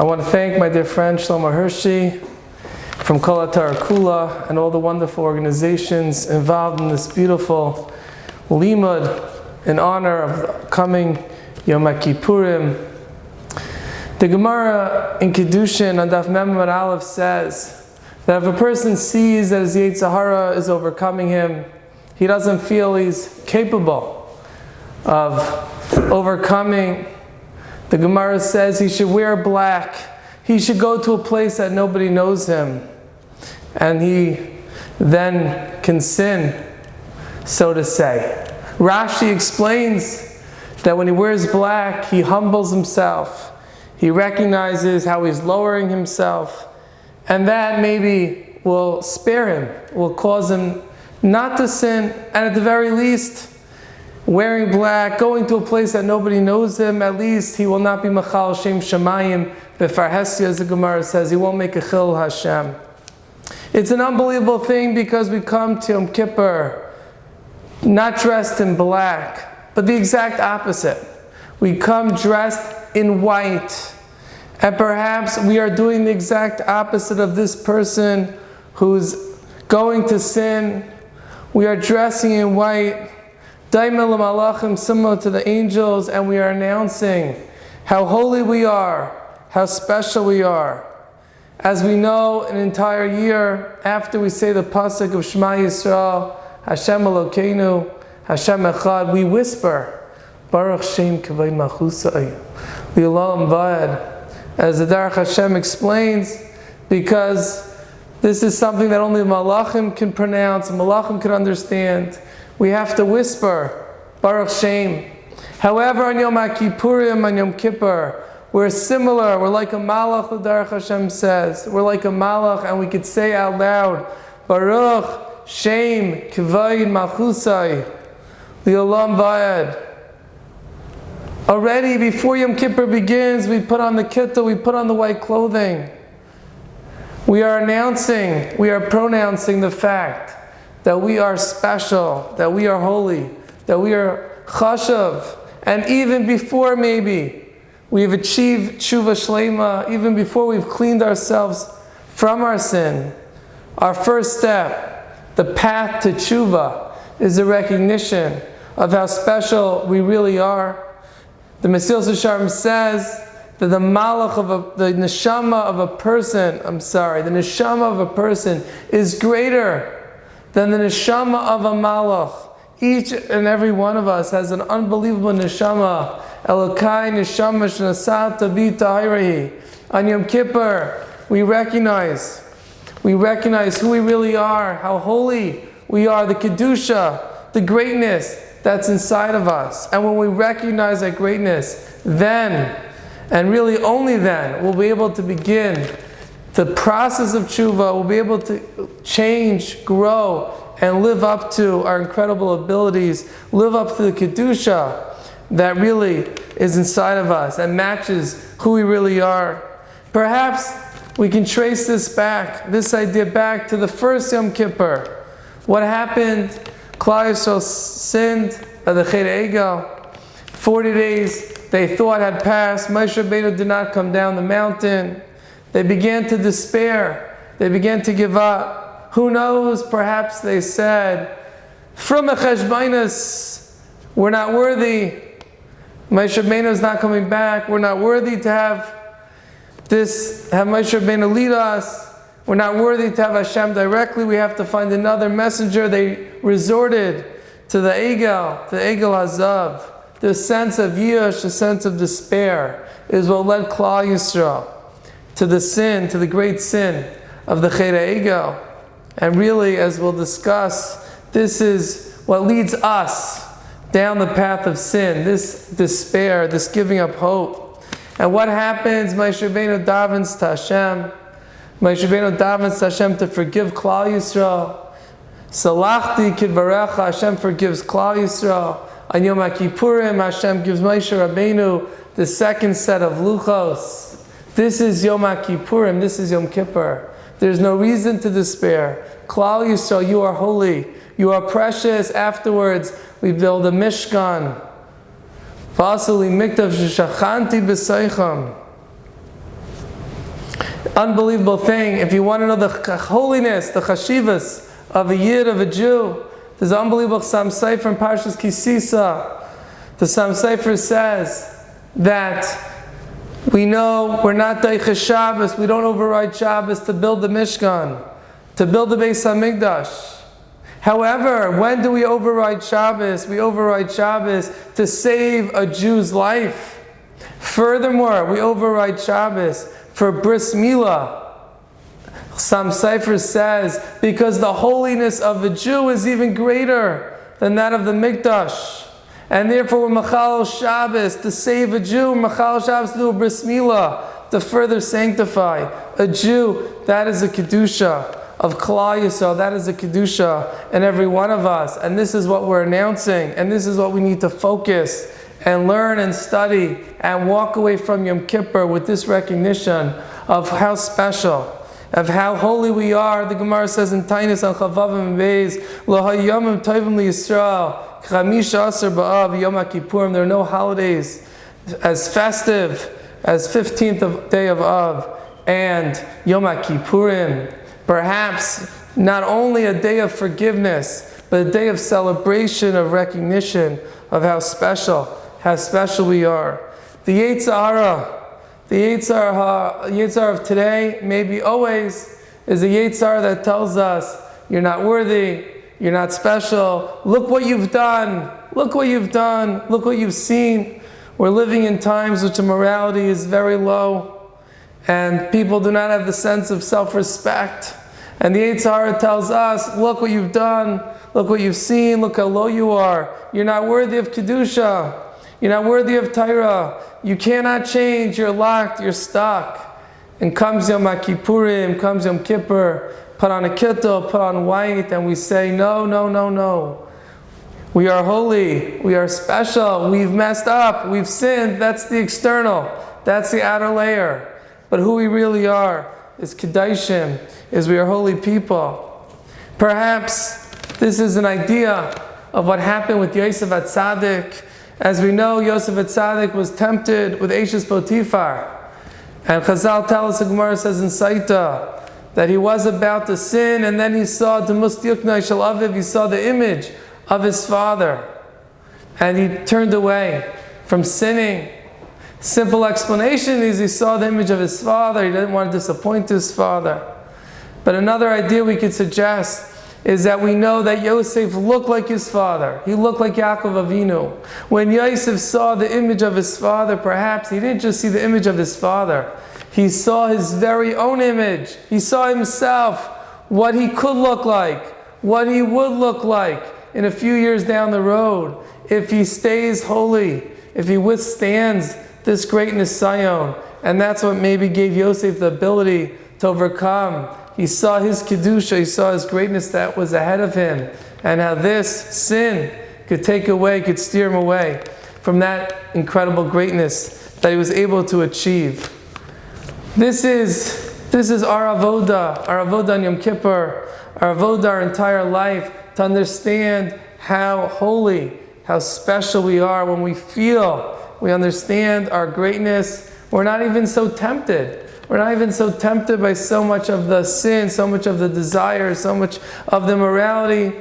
I want to thank my dear friend Shlomo Hershey from Kol Atar Kula and all the wonderful organizations involved in this beautiful limud in honor of the coming Yom Kippurim. The Gemara in Kedushin on Daf Mem Amud Aleph says that if a person sees that his Yetzer Hara is overcoming him, he doesn't feel he's capable of overcoming. The Gemara says he should wear black. He should go to a place that nobody knows him. And he then can sin, so to say. Rashi explains that when he wears black, he humbles himself. He recognizes how he's lowering himself. And that maybe will spare him, will cause him not to sin. And at the very least, wearing black, going to a place that nobody knows him, at least he will not be machal shem shamayim befarhesia, as the Gemara says. He won't make a chil Hashem. It's an unbelievable thing because we come to Yom Kippur not dressed in black, but the exact opposite. We come dressed in white. And perhaps we are doing the exact opposite of this person who's going to sin. We are dressing in white, daimel malachim, similar to the angels, and we are announcing how holy we are, how special we are. As we know, an entire year after we say the pasuk of Shema Yisrael, Hashem Elokeinu, Hashem Echad, we whisper, Baruch Shem Kavay Machusay, Li'olam Va'ed, as the Derech Hashem explains, because this is something that only Malachim can pronounce, Malachim can understand. We have to whisper, Baruch Shem. However, on Yom Kippurim, on Yom Kippur, we're similar. We're like a malach, the Derech Hashem says. We're like a malach, and we could say out loud, Baruch Shem Kavod Malchusai Li'olam Va'ed. Already before Yom Kippur begins, we put on the kittel, we put on the white clothing. We are announcing, we are pronouncing the fact that we are special, that we are holy, that we are chashav. And even before maybe we've achieved tshuva Shleimah, even before we've cleaned ourselves from our sin, our first step, the path to tshuva, is a recognition of how special we really are. The Mesilas Yesharim says that the malach of the neshama of a person, the neshama of a person is greater than the neshama of a malach. Each and every one of us has an unbelievable neshama. Elokai neshama shnasata b'ta'irahi. On Yom Kippur, we recognize who we really are, how holy we are, the kedusha, the greatness that's inside of us. And when we recognize that greatness, then, and really only then, we'll be able to begin the process of tshuva. We'll be able to change, grow, and live up to our incredible abilities, live up to the kedusha that really is inside of us and matches who we really are. Perhaps we can trace this idea back to the first Yom Kippur. What happened? Klal Yisrael sinned at the Cheder Egel. 40 days they thought had passed. Moshe Rabbeinu did not come down the mountain. They began to despair. They began to give up. Who knows? Perhaps they said, from a cheshbainas, we're not worthy. Moshe Rabbeinu is not coming back. We're not worthy to have Moshe Rabbeinu lead us. We're not worthy to have Hashem directly. We have to find another messenger. They resorted to the Egel Hazav. The sense of yish, the sense of despair, is what led Klal Yisrael to the great sin of the Cheder Egel. And really, as we'll discuss, this is what leads us down the path of sin, this despair, this giving up hope. And what happens? Moshe Rabbeinu davens to Hashem. Moshe Rabbeinu davens to Hashem to forgive Klal Yisrael. Salachti kidvarecha, Hashem forgives Klal Yisrael. On Yom Kippurim, Hashem gives Moshe Rabbeinu the second set of luchos. This is Yom Kippurim, this is Yom Kippur. There's no reason to despair. Klal Yisrael, you are holy. You are precious. Afterwards, we build a Mishkan. Vasili mikdav shachanti b'seicham. Unbelievable thing. If you want to know the holiness, the chashivas of a Yid, of a Jew, there's an unbelievable Sam Sefer in Parshas Kisisa. The Sam Sefer says that we know we're not Daicha Shabbos, we don't override Shabbos to build the Mishkan, to build the Beis HaMikdash. However, when do we override Shabbos? We override Shabbos to save a Jew's life. Furthermore, we override Shabbos for Bris Milah. Sam Sefer says, because the holiness of a Jew is even greater than that of the Mikdash. And therefore, we're Machal Shabbos to save a Jew, Machal Shabbos to do a Bris Milah, to further sanctify a Jew. That is a Kedusha of Klal Yisrael. That is a Kedusha in every one of us. And this is what we're announcing. And this is what we need to focus and learn and study and walk away from Yom Kippur with this recognition of how special, of how holy we are. The Gemara says in Tainis and Chavavim and Beis, L'hayamim tovim liYisrael, Chamisha Asar B'Av Yom HaKippurim. There are no holidays as festive as 15th day of Av and Yom HaKippurim. Perhaps not only a day of forgiveness, but a day of celebration, of recognition of how special we are. The Yetzirah of today, maybe always, is a Yetzirah that tells us, you're not worthy, you're not special, look what you've done, look what you've done, look what you've seen. We're living in times which the morality is very low, and people do not have the sense of self-respect. And the Yetzirah tells us, look what you've done, look what you've seen, look how low you are. You're not worthy of Kedusha. You're not worthy of Torah. You cannot change. You're locked. You're stuck. And comes Yom HaKippurim, comes Yom Kippur, put on a kittel, put on white, and we say, no, no, no, no. We are holy. We are special. We've messed up. We've sinned. That's the external. That's the outer layer. But who we really are is Kedaishim, is we are holy people. Perhaps this is an idea of what happened with Yosef HaTzadik. As we know, Yosef HaTzadik was tempted with Eshes Potiphar. And Chazal tells us, the Gemara says in Saita, that he was about to sin, and then he saw he saw the image of his father. And he turned away from sinning. Simple explanation is he saw the image of his father. He didn't want to disappoint his father. But another idea we could suggest is that we know that Yosef looked like his father. He looked like Yaakov Avinu. When Yosef saw the image of his father, perhaps he didn't just see the image of his father. He saw his very own image. He saw himself, what he could look like, what he would look like in a few years down the road if he stays holy, if he withstands this great Nisayon. And that's what maybe gave Yosef the ability to overcome. He saw his Kedusha, he saw his greatness that was ahead of him, and how this sin could take away, could steer him away from that incredible greatness that he was able to achieve. This is our avodah on Yom Kippur, our avodah our entire life, to understand how holy, how special we are when we feel, we understand our greatness. We're not even so tempted. We're not even so tempted by so much of the sin, so much of the desire, so much of the morality.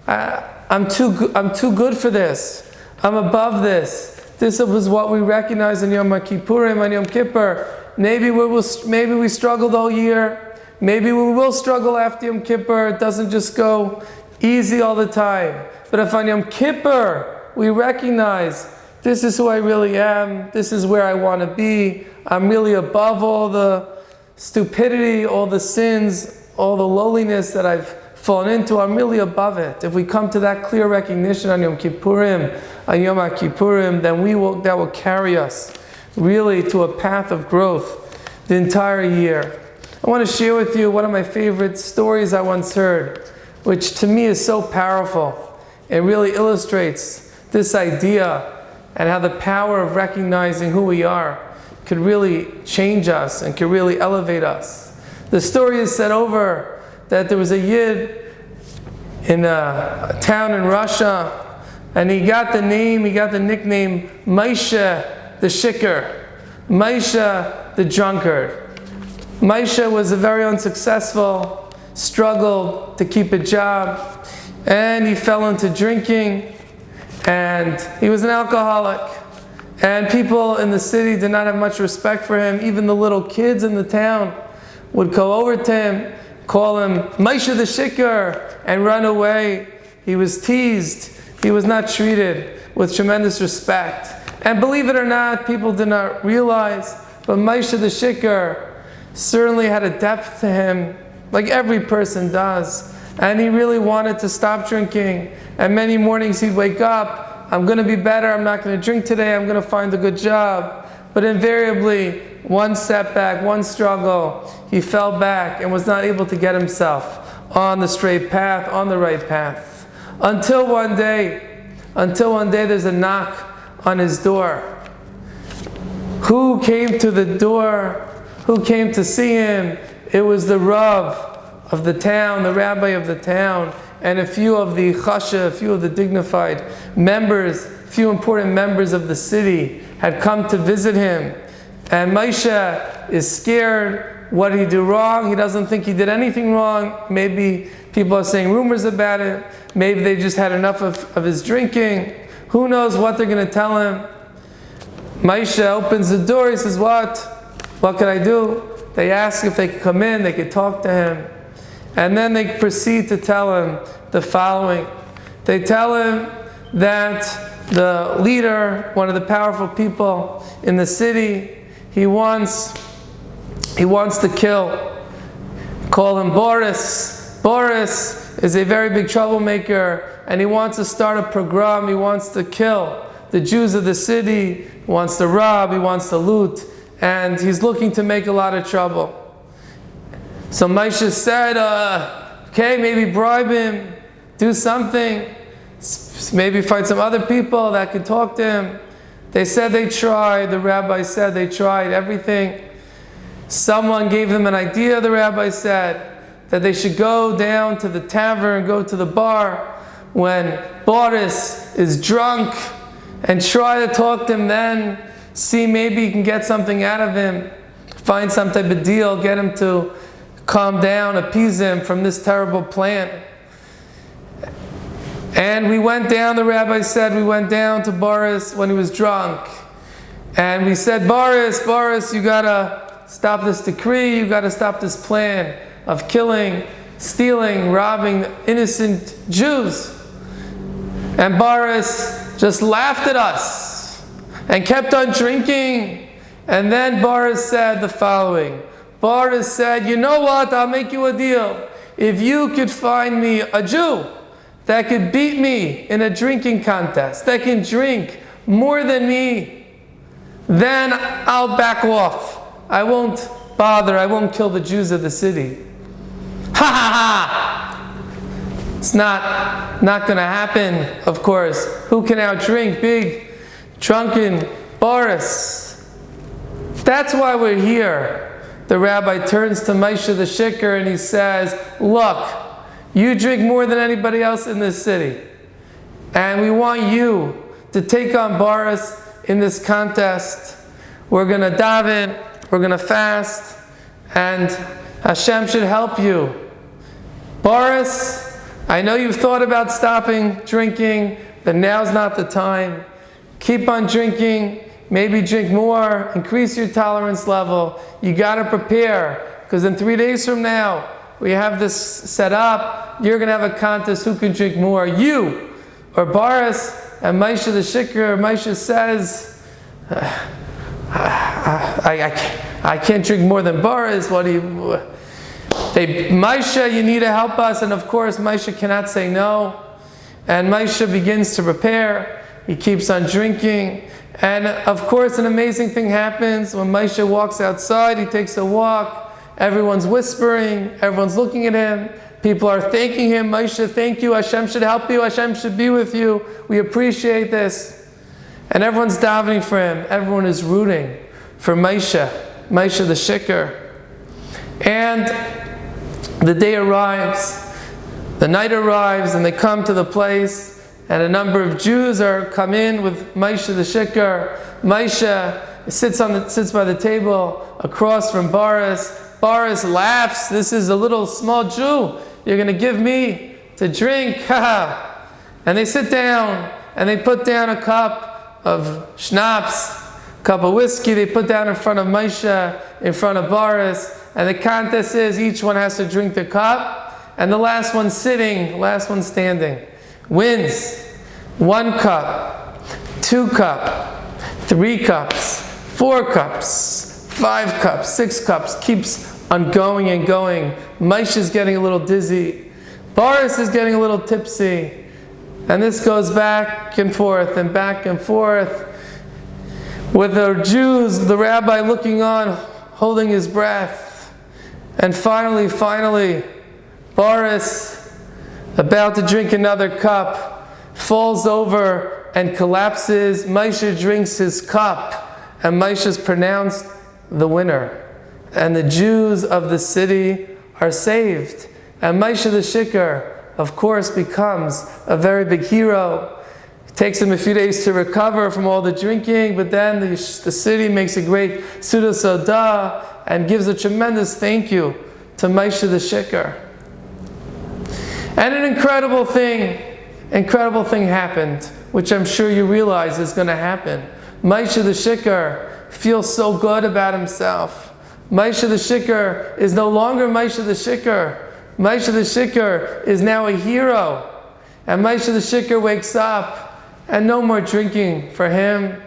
I'm too good for this. I'm above this. This was what we recognize in Yom Kippurim, on Yom Kippur. Maybe we struggle the whole year. Maybe we will struggle after Yom Kippur. It doesn't just go easy all the time. But if on Yom Kippur we recognize, this is who I really am, this is where I want to be, I'm really above all the stupidity, all the sins, all the lowliness that I've fallen into, I'm really above it. If we come to that clear recognition on Yom Kippurim, on Yom HaKippurim, then that will carry us really to a path of growth the entire year. I want to share with you one of my favorite stories I once heard, which to me is so powerful. It really illustrates this idea and how the power of recognizing who we are could really change us and could really elevate us. The story is said over that there was a Yid in a town in Russia, and he got the nickname Moshe the Shikr, Moshe the drunkard. Moshe was very unsuccessful, struggled to keep a job, and he fell into drinking, and he was an alcoholic. And people in the city did not have much respect for him. Even the little kids in the town would go over to him, call him Moshe the Shikar, and run away. He was teased. He was not treated with tremendous respect. And believe it or not, people did not realize, but Moshe the Shikar certainly had a depth to him, like every person does. And he really wanted to stop drinking. And many mornings he'd wake up, I'm going to be better, I'm not going to drink today, I'm going to find a good job. But invariably, one setback, one struggle, he fell back and was not able to get himself on the straight path, on the right path. Until one day there's a knock on his door. Who came to the door? Who came to see him? It was the Rav of the town, the rabbi of the town, and a few of the chasha, a few of the dignified members, a few important members of the city had come to visit him. And Moshe is scared. What did he do wrong? He doesn't think he did anything wrong. Maybe people are saying rumors about it. Maybe they just had enough of his drinking. Who knows what they're going to tell him? Moshe opens the door. He says, What can I do? They ask if they could come in. They could talk to him. And then they proceed to tell him the following. They tell him that the leader, one of the powerful people in the city, he wants to kill. Call him Boris. Boris is a very big troublemaker, and he wants to start a pogrom. He wants to kill the Jews of the city. He wants to rob. He wants to loot. And he's looking to make a lot of trouble. So Moshe said, okay, maybe bribe him, do something, maybe find some other people that could talk to him. They said they tried, the rabbi said they tried everything. Someone gave them an idea, the rabbi said, that they should go down to the tavern, go to the bar when Boris is drunk and try to talk to him then, see maybe you can get something out of him, find some type of deal, get him to calm down, appease him from this terrible plan. And we went down, the rabbi said, we went down to Boris when he was drunk. And we said, Boris, you gotta stop this decree, you gotta stop this plan of killing, stealing, robbing innocent Jews. And Boris just laughed at us and kept on drinking. And then Boris said the following. Boris said, you know what, I'll make you a deal. If you could find me a Jew that could beat me in a drinking contest, that can drink more than me, then I'll back off. I won't bother, I won't kill the Jews of the city. Ha ha ha! It's not going to happen, of course. Who can outdrink big, drunken Boris? That's why we're here. The rabbi turns to Moshe the Shikar and he says, look, you drink more than anybody else in this city. And we want you to take on Boris in this contest. We're going to daven, we're going to fast, and Hashem should help you. Boris, I know you've thought about stopping drinking, but now's not the time. Keep on drinking. Maybe drink more, increase your tolerance level. You got to prepare, because in 3 days from now, we have this set up. You're going to have a contest who can drink more, you or Boris. And Moshe the Shikar, Moshe says, I can't drink more than Boris. Moshe, you need to help us. And of course, Moshe cannot say no. And Moshe begins to prepare. He keeps on drinking. And of course, an amazing thing happens when Moshe walks outside. He takes a walk. Everyone's whispering. Everyone's looking at him. People are thanking him. Moshe, thank you. Hashem should help you. Hashem should be with you. We appreciate this. And everyone's davening for him. Everyone is rooting for Moshe the Shikar. And the day arrives. The night arrives, and they come to the place. And a number of Jews come in with Moshe the Shikar. Moshe sits by the table across from Boris. Boris laughs. This is a little small Jew. You're going to give me to drink. And they sit down and they put down a cup of schnapps, a cup of whiskey. They put down in front of Moshe, in front of Boris. And the contest is each one has to drink the cup. And the last one sitting, last one standing, wins. 1 cup, 2 cups, 3 cups, 4 cups, 5 cups, 6 cups, keeps on going and going. Moshe is getting a little dizzy. Boris is getting a little tipsy. And this goes back and forth and back and forth. With the Jews, the rabbi looking on, holding his breath. And finally, Boris, about to drink another cup, falls over and collapses. Moshe drinks his cup, and Moshe is pronounced the winner. And the Jews of the city are saved. And Moshe the Shikar, of course, becomes a very big hero. It takes him a few days to recover from all the drinking, but then the city makes a great Suda Soda and gives a tremendous thank you to Moshe the Shikar. And an incredible thing happened, which I'm sure you realize is going to happen. Moshe the Shikar feels so good about himself. Moshe the Shikar is no longer Moshe the Shikar. Moshe the Shikar is now a hero. And Moshe the Shikar wakes up and no more drinking for him.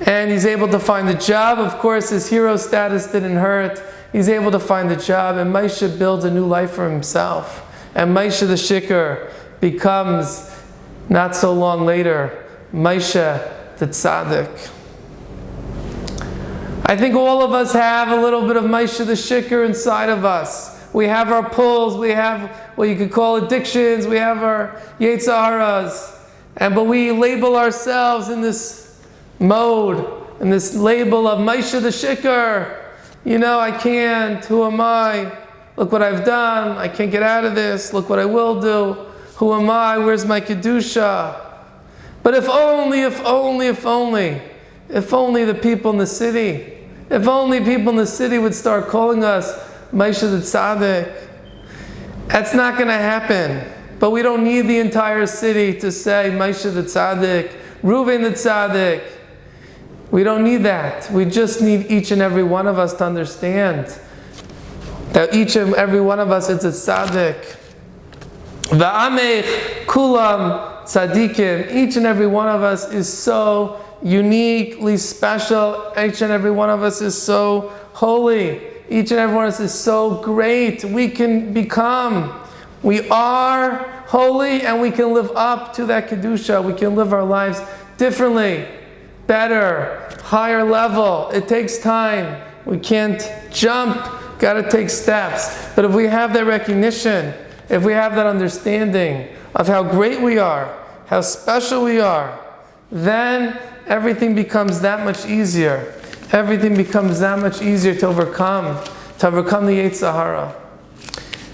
And he's able to find a job. Of course, his hero status didn't hurt. He's able to find a job, and Moshe builds a new life for himself. And Moshe the Shikar becomes, not so long later, Moshe the Tzaddik. I think all of us have a little bit of Moshe the Shikar inside of us. We have our pulls, we have what you could call addictions, we have our Yetzer Haras, but we label ourselves in this mode, in this label of Moshe the Shikar. I can't, who am I? Look what I've done, I can't get out of this, look what I will do. Who am I? Where's my Kedusha? But if only the people in the city, if only people in the city would start calling us Moshe the Tzaddik. That's not going to happen. But we don't need the entire city to say Moshe the Tzaddik, Reuven the Tzaddik. We don't need that. We just need each and every one of us to understand that each and every one of us is a tzaddik. Va'amech kulam tzaddikim. Each and every one of us is so uniquely special. Each and every one of us is so holy. Each and every one of us is so great. We are holy, and we can live up to that Kedusha. We can live our lives differently, better, higher level. It takes time. We can't jump, got to take steps. But if we have that recognition, if we have that understanding of how great we are, how special we are, then everything becomes that much easier. Everything becomes that much easier to overcome the Yetzer Hara.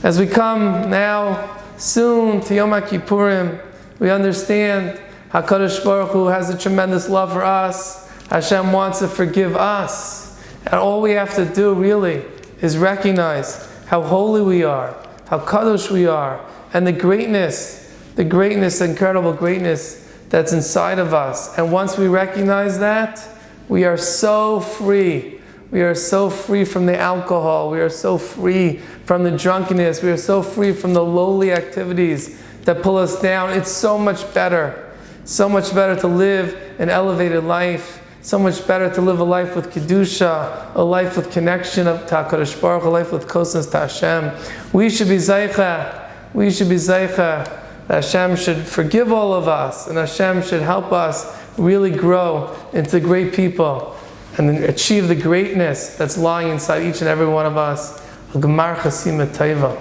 As we come now, soon, to Yom Kippurim, we understand HaKadosh Baruch Hu has a tremendous love for us. Hashem wants to forgive us. And all we have to do, really, is recognize how holy we are, how kadosh we are, and the greatness, the incredible greatness that's inside of us. And once we recognize that, we are so free. We are so free from the alcohol. We are so free from the drunkenness. We are so free from the lowly activities that pull us down. It's so much better to live an elevated life. So much better to live a life with Kedusha, a life with connection to HaKadosh Baruch Hu, a life with closeness to Hashem. We should be Zaycha. That Hashem should forgive all of us, and Hashem should help us really grow into great people and achieve the greatness that's lying inside each and every one of us. A Gemar Chasima Taiva.